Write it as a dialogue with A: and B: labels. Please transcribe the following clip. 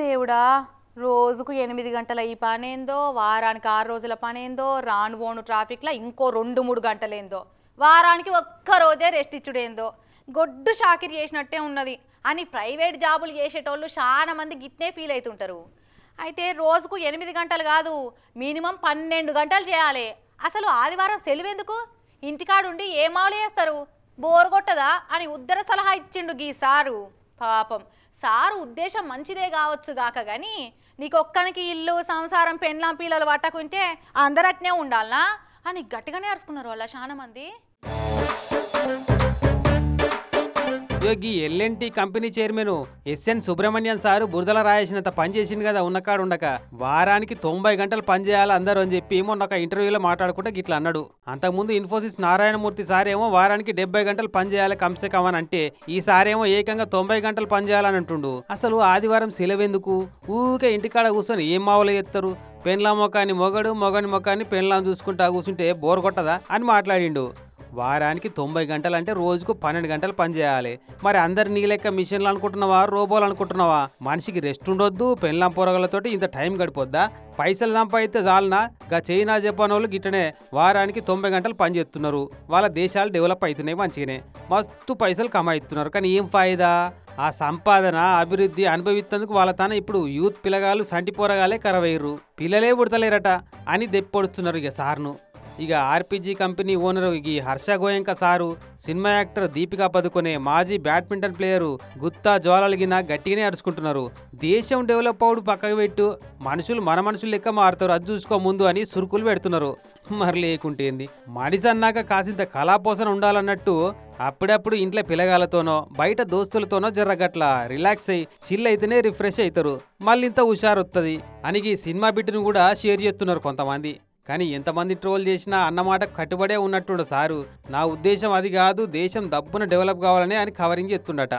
A: దేవుడా రోజుకు 8 గంటల ఈ పనేందో వారానికి 6 రోజుల పనేందో రాను పోను ట్రాఫిక్లో ఇంకో 2-3 గంటలేందో వారానికి ఒక్క రోజే రెస్ట్ ఇచ్చుడేందో గొడ్డు షాకిరి చేసినట్టే ఉన్నది అని ప్రైవేట్ జాబులు చేసేటోళ్ళు చాలా మంది గిట్నే ఫీల్ అవుతుంటారు. అయితే రోజుకు 8 గంటలు కాదు మినిమం 12 గంటలు చేయాలి. అసలు ఆదివారం సెలవు ఎందుకు? ఇంటికాడుండి ఏ మావులు చేస్తారు? బోర్ కొట్టదా అని ఉద్దర సలహా ఇచ్చిండు గీ సారు. పాపం సారు ఉద్దేశం మంచిదే కావచ్చు గాక కానీ నీకొక్కనికి ఇల్లు సంసారం పెండ్లాం పిల్లలు పట్టకుంటే అందరట్నే ఉండాలనా అని గట్టిగానే అరుచుకున్నారు వాళ్ళ చాలా మంది.
B: ఈ LNT company chairman SN Subrahmanyam sir బురదల రాయేసినంత పని చేసింది కదా ఉన్నకాడు ఉండక వారానికి 90 గంటలు పనిచేయాలి అందరూ అని చెప్పి మొన్న ఒక ఇంటర్వ్యూలో మాట్లాడుకుంటే గిట్లా అన్నాడు. అంతకుముందు ఇన్ఫోసిస్ నారాయణమూర్తి సారేమో వారానికి 70 గంటలు పనిచేయాలి కంసే కమని అంటే ఈ సారేమో ఏకంగా 90 గంటలు పనిచేయాలని అంటుండు. అసలు ఆదివారం సెలవెందుకు? ఊకే ఇంటికాడ కూర్చొని ఏం మావులు చేస్తారు? పెన్లాం మొక్కాన్ని మొగడు మొగని మొక్కాన్ని పెన్లాం చూసుకుంటా కూర్చుంటే బోర్ కొట్టదా అని మాట్లాడిండు. వారానికి 90 గంటలు అంటే రోజుకు 12 గంటలు పనిచేయాలి. మరి అందరు నీ లెక్క మిషన్లు అనుకుంటున్నావా రోబోలు అనుకుంటున్నావా? మనిషికి రెస్ట్ ఉండొద్దు పెన్లాం పొరగలతోటి ఇంత టైం గడిపోద్దా? పైసలు సంపాదిస్తే చాలనా? గా చైనా జపాన్ వాళ్ళు గిట్టనే వారానికి 90 గంటలు పని చేస్తున్నారు. వాళ్ళ దేశాలు డెవలప్ అవుతున్నాయి మంచిగానే మస్తు పైసలు కమాయిస్తున్నారు. కానీ ఏం ఫాయిదా? ఆ సంపాదన అభివృద్ధి అనుభవిస్తేందుకు వాళ్ళ తన ఇప్పుడు యూత్ పిల్లగాళ్ళు సంటి పోరగాలే కరవయ్యరు పిల్లలే పుడతలేరట అని దెప్పొడుస్తున్నారు ఇక సార్ను. ఇక ఆర్పీజీ కంపెనీ ఓనరు ఈ Harsha Goenka sir, cinema actor Deepika Padukone, మాజీ బ్యాడ్మింటన్ ప్లేయరు గుత్తా జ్వాలలిగిన గట్టిగానే అరుచుకుంటున్నారు. దేశం డెవలప్ అవుడు పక్కకు పెట్టు మనుషులు మన మనుషులు లెక్క మారుతారు అది చూసుకో ముందు అని సురుకులు పెడుతున్నారు. మరి లేకుంటేంది మనిషి అన్నాక కాసింత కళాపోసన ఉండాలన్నట్టు అప్పుడప్పుడు ఇంట్లో పిల్లగాలతోనో బయట దోస్తులతోనో జర్రగట్ల రిలాక్స్ అయ్యి చిల్ అయితేనే రిఫ్రెష్ అవుతారు. మళ్ళీ ఇంత హుషారు వస్తుంది అని ఈ సినిమా బిట్టును కూడా షేర్ చేస్తున్నారు కొంతమంది. కానీ ఎంతమంది ట్రోల్ చేసినా అన్నమాట కట్టుబడే ఉన్నట్టు సారు. నా ఉద్దేశం అది కాదు దేశం దబ్బున డెవలప్ కావాలని ఆయన కవరింగ్ చేస్తుండట.